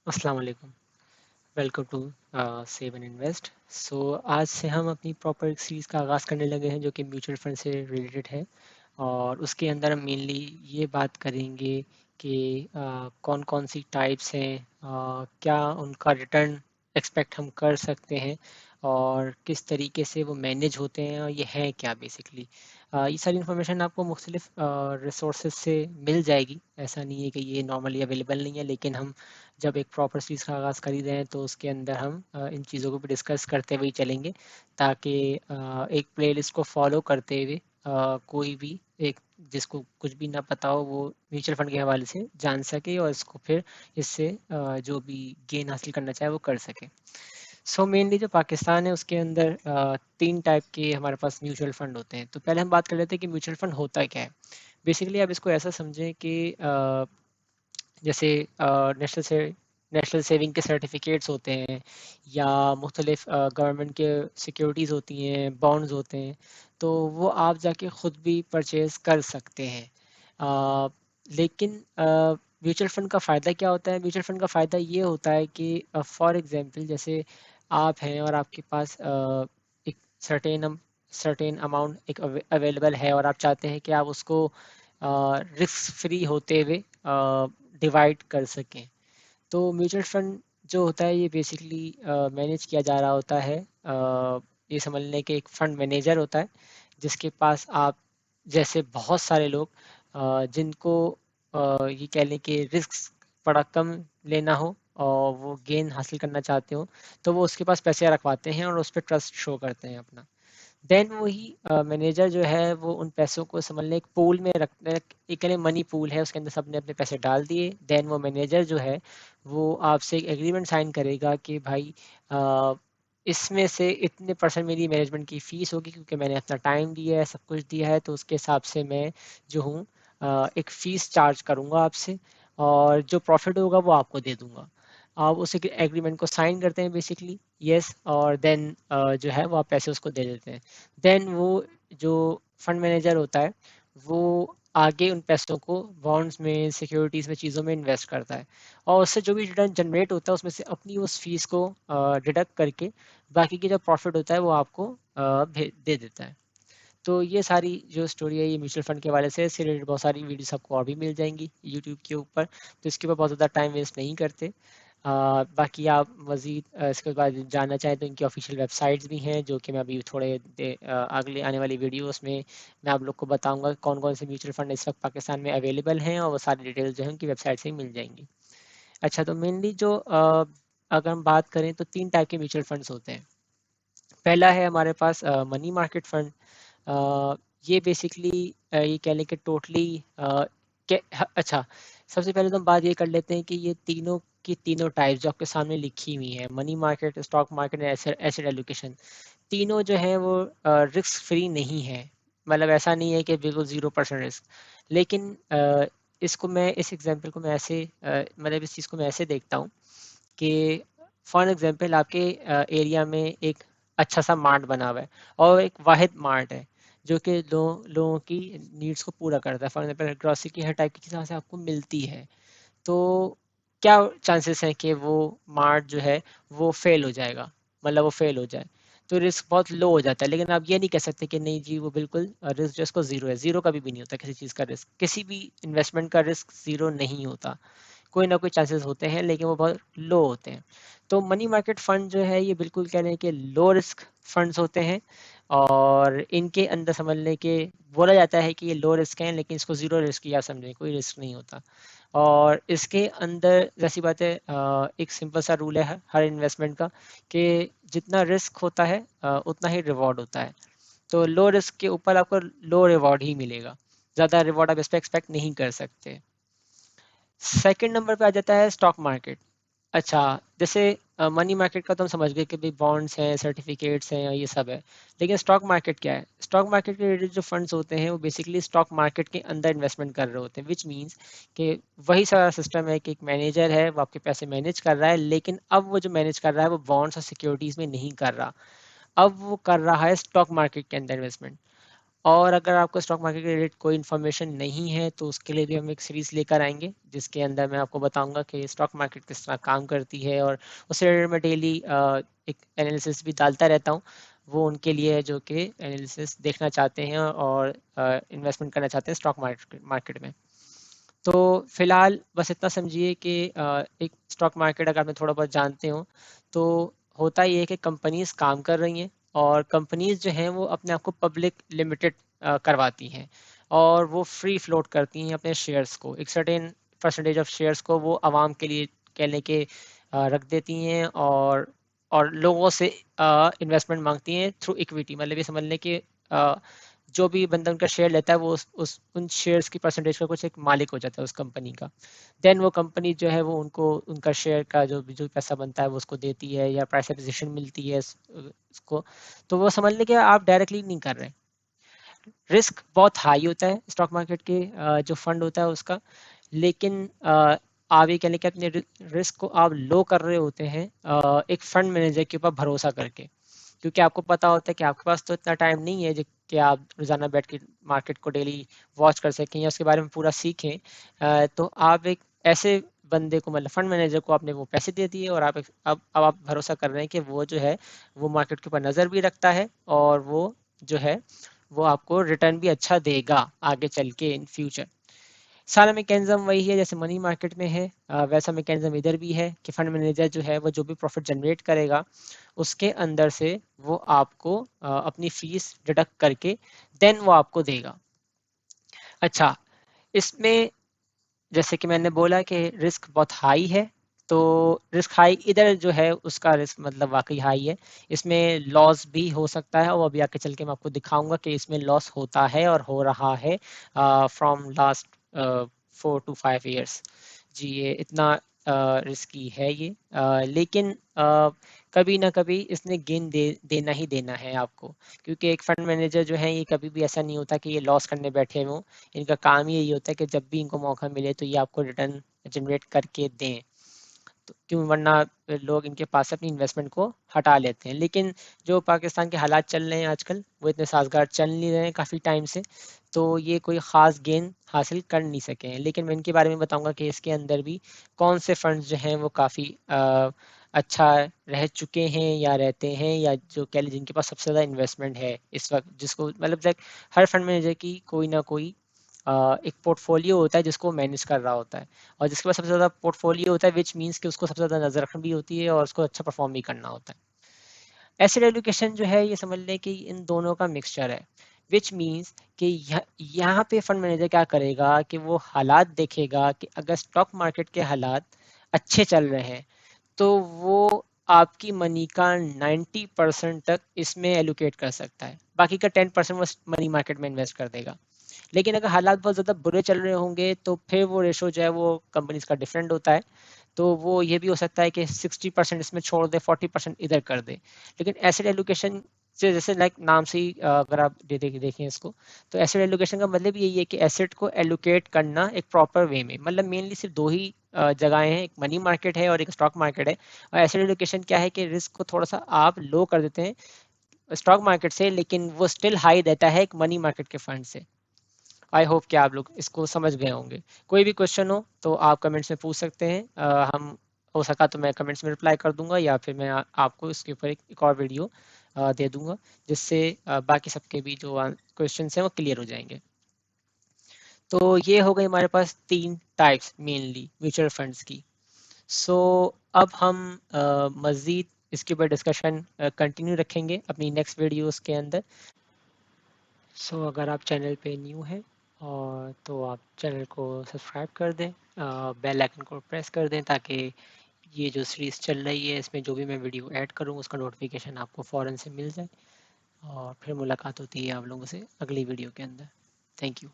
अस्सलाम वालेकुम। Welcome to save and invest. So आज से हम अपनी प्रॉपर सीरीज़ का आगाज़ करने लगे हैं जो कि म्यूचुअल फंड से रिलेटेड है। और उसके अंदर हम मेनली ये बात करेंगे कि कौन कौन सी टाइप्स हैं, क्या उनका रिटर्न एक्सपेक्ट हम कर सकते हैं और किस तरीके से वो मैनेज होते हैं और ये है क्या बेसिकली। ये सारी इन्फॉर्मेशन आपको मुख्तलिफ रिसोर्सेज से मिल जाएगी। ऐसा नहीं है कि ये नॉर्मली अवेलेबल नहीं है, लेकिन हम जब एक प्रॉपर सीरीज़ का आगाज़ कर ही रहे हैं तो उसके अंदर हम इन चीज़ों को भी डिस्कस करते हुए ही चलेंगे, ताकि एक प्लेलिस्ट को फॉलो करते हुए कोई भी एक जिसको कुछ भी ना पता हो वो म्यूचुअल फंड के हवाले से जान सके और इसको फिर इससे जो भी गेन हासिल करना चाहे वो कर सके। सो मेनली जो पाकिस्तान है उसके अंदर तीन टाइप के हमारे पास म्यूचुअल फंड होते हैं। तो पहले हम बात कर लेते हैं कि म्यूचुअल फंड होता क्या है। बेसिकली आप इसको ऐसा समझें कि जैसे नेशनल सेविंग के सर्टिफिकेट्स होते हैं या मुख्तलिफ गवर्नमेंट के सिक्योरिटीज़ होती हैं, बॉन्ड्स होते हैं, तो वो आप जाके ख़ुद भी परचेज़ कर सकते हैं। अ, लेकिन म्यूचुअल फ़ंड का फ़ायदा क्या होता है? म्यूचुअल फ़ंड का फ़ायदा ये होता है कि फॉर एग्ज़ाम्पल जैसे आप हैं और आपके पास एक सर्टेन अमाउंट एक अवेलेबल है और आप चाहते हैं कि आप उसको रिस्क फ्री होते हुए डिवाइड कर सकें। तो म्यूचुअल फंड जो होता है ये बेसिकली मैनेज किया जा रहा होता है। ये समझ लें कि एक फंड मैनेजर होता है जिसके पास आप जैसे बहुत सारे लोग जिनको ये कह लें कि रिस्क बड़ा कम लेना हो और वो गेन हासिल करना चाहते हो, तो वो उसके पास पैसे रखवाते हैं और उस पर ट्रस्ट शो करते हैं अपना। देन वही मैनेजर जो है वो उन पैसों को समझ लें एक पूल में रखते हैं, एक कह लें मनी पूल है, उसके अंदर सबने अपने पैसे डाल दिए। देन वो मैनेजर जो है वो आपसे एक एग्रीमेंट साइन करेगा कि भाई अ, इसमें से इतने परसेंट मेरी मैनेजमेंट की फ़ीस होगी क्योंकि मैंने अपना टाइम दिया है, सब कुछ दिया है, तो उसके हिसाब से मैं जो हूँ एक फ़ीस चार्ज करूँगा आपसे और जो प्रॉफ़िट होगा वो आपको दे दूँगा। आप उस एग्रीमेंट को साइन करते हैं बेसिकली, यस, और देन जो है वो आप पैसे उसको दे देते हैं। देन वो जो फंड मैनेजर होता है वो आगे उन पैसों को बॉन्ड्स में, सिक्योरिटीज़ में, चीज़ों में इन्वेस्ट करता है और उससे जो भी रिटर्न जनरेट होता है उसमें से अपनी उस फीस को डिडक्ट करके बाकी की जो प्रॉफिट होता है वो आपको दे देता है। तो ये सारी जो स्टोरी है ये म्यूचुअल फंड के हवाले से इससे रिलेटेड बहुत सारी वीडियोस आपको और भी मिल जाएंगी यूट्यूब के ऊपर, तो इसके ऊपर बहुत ज़्यादा टाइम वेस्ट नहीं करते। बाकी आप मज़ीद इसके बाद जानना चाहें तो इनकी ऑफिशियल वेबसाइट्स भी हैं जो कि मैं अभी अगले आने वाली वीडियोस में मैं आप लोग को बताऊंगा कौन कौन से म्यूचुअल फंड इस वक्त पाकिस्तान में अवेलेबल हैं और वो सारी डिटेल्स जो है उनकी वेबसाइट से ही मिल जाएंगी। अच्छा, तो मेनली जो अगर हम बात करें तो तीन टाइप के म्यूचुअल फंड्स होते हैं। पहला है हमारे पास मनी मार्केट फंड। ये बेसिकली ये कह लें कि टोटली अच्छा, सबसे पहले तो हम बात ये कर लेते हैं कि ये तीनों की तीनों टाइप्स जो आपके सामने लिखी हुई हैं, money market, stock market, asset allocation, तीनों जो है वो रिस्क फ्री नहीं है। मतलब ऐसा नहीं है कि बिल्कुल 0% रिस्क, लेकिन इसको मैं इस एग्जांपल को मैं ऐसे मतलब इस चीज़ को मैं ऐसे देखता हूँ कि फॉर एग्जांपल आपके एरिया में एक अच्छा सा मार्ट बना हुआ है और एक वाहिद मार्ट है जो कि लोगों की नीड्स को पूरा करता है। फॉर एग्जांपल ग्रोसरी की हर टाइप की चीज़ वहाँ से आपको मिलती है, तो क्या चांसेस हैं कि वो मार्ट जो है वो फेल हो जाएगा, मतलब वो फेल हो जाए, तो रिस्क बहुत लो हो जाता है। लेकिन आप ये नहीं कह सकते कि नहीं जी वो बिल्कुल रिस्क जो इसको ज़ीरो है। ज़ीरो कभी भी नहीं होता किसी चीज़ का रिस्क, किसी भी इन्वेस्टमेंट का रिस्क ज़ीरो नहीं होता। कोई ना कोई चांसेस होते हैं लेकिन वो बहुत लो होते हैं। तो मनी मार्केट फंड जो है ये बिल्कुल कह रहे हैं कि लो रिस्क फंड्स होते हैं और इनके अंदर समझ लें कि बोला जाता है कि ये लो रिस्क हैं लेकिन इसको ज़ीरो रिस्क या समझें, कोई रिस्क नहीं होता। और इसके अंदर जैसी बात है एक सिंपल सा रूल है हर इन्वेस्टमेंट का कि जितना रिस्क होता है उतना ही रिवॉर्ड होता है। तो लो रिस्क के ऊपर आपको लो रिवॉर्ड ही मिलेगा, ज़्यादा रिवॉर्ड आप इस पर एक्सपेक्ट नहीं कर सकते। सेकंड नंबर पे आ जाता है स्टॉक मार्केट। अच्छा, जैसे मनी मार्केट का तो हम समझ गए कि भाई बॉन्ड्स हैं, सर्टिफिकेट्स हैं, ये सब है। लेकिन स्टॉक मार्केट क्या है? स्टॉक मार्केट के रिलेटेड जो फंड्स होते हैं वो बेसिकली स्टॉक मार्केट के अंदर इन्वेस्टमेंट कर रहे होते हैं, विच मीन्स कि वही सारा सिस्टम है कि एक मैनेजर है वो आपके पैसे मैनेज कर रहा है, लेकिन अब वो जो मैनेज कर रहा है वो बॉन्ड्स और सिक्योरिटीज में नहीं कर रहा, अब वो कर रहा है स्टॉक मार्केट के अंदर इन्वेस्टमेंट। और अगर आपको स्टॉक मार्केट के रिलेटेड कोई इन्फॉर्मेशन नहीं है तो उसके लिए भी हम एक सीरीज लेकर आएंगे, जिसके अंदर मैं आपको बताऊंगा कि स्टॉक मार्केट किस तरह काम करती है, और उससे रिलेटेड मैं डेली एक एनालिसिस भी डालता रहता हूँ। वो उनके लिए है जो कि एनालिसिस देखना चाहते हैं और इन्वेस्टमेंट करना चाहते हैं स्टॉक मार्केट में। तो फिलहाल बस इतना समझिए कि एक स्टॉक मार्केट अगर आपने थोड़ा बहुत जानते हो तो होता ये है कि कंपनीज काम कर रही हैं, और कंपनीज जो हैं वो अपने आप को पब्लिक लिमिटेड करवाती हैं, और वो फ्री फ्लोट करती हैं अपने शेयर्स को, एक सर्टेन परसेंटेज ऑफ शेयर्स को वो आवाम के लिए कहने के रख देती हैं, और लोगों से इन्वेस्टमेंट मांगती हैं थ्रू इक्विटी। मतलब ये समझ लें कि जो भी बंदा उनका शेयर लेता है वो उस उन शेयर्स की परसेंटेज का कुछ एक मालिक हो जाता है उस कंपनी का। देन वो कंपनी जो है वो उनको उनका शेयर का जो पैसा बनता है वो उसको देती है, या प्राइस एप्रिसिएशन मिलती है उसको। तो वो समझ लें कि आप डायरेक्टली नहीं कर रहे। रिस्क बहुत हाई होता है स्टॉक मार्केट के जो फंड होता है उसका, लेकिन आप ये कह लें कि अपने रिस्क को आप लो कर रहे होते हैं एक फंड मैनेजर के ऊपर भरोसा करके, क्योंकि आपको पता होता है कि आपके पास तो इतना टाइम नहीं है कि आप रोजाना बैठ के मार्केट को डेली वॉच कर सकें या उसके बारे में पूरा सीखें। तो आप एक ऐसे बंदे को, मतलब फंड मैनेजर को, आपने वो पैसे दे दिए, और अब आप भरोसा कर रहे हैं कि वो जो है वो मार्केट के ऊपर नज़र भी रखता है, और वो जो है वो आपको रिटर्न भी अच्छा देगा आगे चल के इन फ्यूचर। सारा मैकेनिज्म वही है जैसे मनी मार्केट में है, वैसा मैकेनिज्म इधर भी है कि फंड मैनेजर जो है वो जो भी प्रॉफिट जनरेट करेगा उसके अंदर से वो आपको अपनी फीस डिडक्ट करके देन वो आपको देगा। अच्छा, इसमें जैसे कि मैंने बोला कि रिस्क बहुत हाई है, तो रिस्क हाई इधर जो है उसका रिस्क मतलब वाकई हाई है। इसमें लॉस भी हो सकता है, और अभी आगे चल के मैं आपको दिखाऊंगा कि इसमें लॉस होता है और हो रहा है फ्रॉम लास्ट 4 to 5 years। जी, ये इतना रिस्की है ये, लेकिन कभी ना कभी इसने गेन देना ही देना है आपको, क्योंकि एक फंड मैनेजर जो है ये कभी भी ऐसा नहीं होता कि ये लॉस करने बैठे हों। इनका काम ही यही होता है कि जब भी इनको मौका मिले तो ये आपको रिटर्न जनरेट करके दें। तो क्यों, वरना लोग इनके पास से अपनी इन्वेस्टमेंट को हटा लेते हैं। लेकिन जो पाकिस्तान के हालात चल रहे हैं आजकल वो इतने साजगार चल नहीं रहे हैं काफ़ी टाइम से, तो ये कोई ख़ास गेन हासिल कर नहीं सके हैं। लेकिन मैं इनके बारे में बताऊंगा कि इसके अंदर भी कौन से फंड्स जो हैं वो काफ़ी अच्छा रह चुके हैं या रहते हैं, या जो कह लीजिए जिनके पास सबसे ज़्यादा इन्वेस्टमेंट है इस वक्त, जिसको मतलब लाइक हर फंड मैनेजर की कोई ना कोई एक पोर्टफोलियो होता है जिसको मैनेज कर रहा होता है, और जिसके पास सबसे ज़्यादा पोर्टफोलियो होता है विच मीन्स कि उसको सबसे ज़्यादा नज़र रखनी भी होती है और उसको अच्छा परफॉर्म भी करना होता है। एसेट एलोकेशन जो है ये समझ लें कि इन दोनों का मिक्सचर है, विच मीन्स कि यहाँ पे फंड मैनेजर क्या करेगा कि वो हालात देखेगा कि अगर स्टॉक मार्केट के हालात अच्छे चल रहे हैं तो वो आपकी मनी का 90% तक इसमें एलोकेट कर सकता है, बाकी का 10% वो मनी मार्केट में इन्वेस्ट कर देगा। लेकिन अगर हालात बहुत ज़्यादा बुरे चल रहे होंगे तो फिर वो रेशो जो है वो कंपनीज का डिफरेंट होता है। तो वो ये भी हो सकता है कि 60% इसमें छोड़ दे, 40% इधर कर दे। लेकिन एसेट एलोकेशन से जैसे लाइक नाम से ही अगर आप देखें इसको, तो एसेट एलोकेशन का मतलब यही है कि एसेट को एलोकेट करना एक प्रॉपर वे में, मतलब मेनली सिर्फ दो ही जगहें हैं, एक मनी मार्केट है और एक स्टॉक मार्केट है। और एसेट एलोकेशन क्या है कि रिस्क को थोड़ा सा आप लो कर देते हैं स्टॉक मार्केट से, लेकिन वो स्टिल हाई रहता है एक मनी मार्केट के फंड से। आई होप कि आप लोग इसको समझ गए होंगे। कोई भी क्वेश्चन हो तो आप कमेंट्स में पूछ सकते हैं, हम हो सका तो मैं कमेंट्स में रिप्लाई कर दूंगा, या फिर मैं आपको इसके ऊपर एक और वीडियो दे दूंगा, जिससे बाकी सबके भी जो क्वेश्चन हैं वो क्लियर हो जाएंगे। तो ये हो गई हमारे पास 3 टाइप्स मेनली म्यूचुअल फंड्स की। सो अब हम मज़ीद इसके ऊपर डिस्कशन कंटिन्यू रखेंगे अपनी नेक्स्ट वीडियोस के अंदर। सो अगर आप चैनल पे न्यू हैं और तो आप चैनल को सब्सक्राइब कर दें, बेल आइकन को प्रेस कर दें, ताकि ये जो सीरीज़ चल रही है इसमें जो भी मैं वीडियो ऐड करूँ उसका नोटिफिकेशन आपको फ़ौरन से मिल जाए। और फिर मुलाकात होती है आप लोगों से अगली वीडियो के अंदर। Thank you.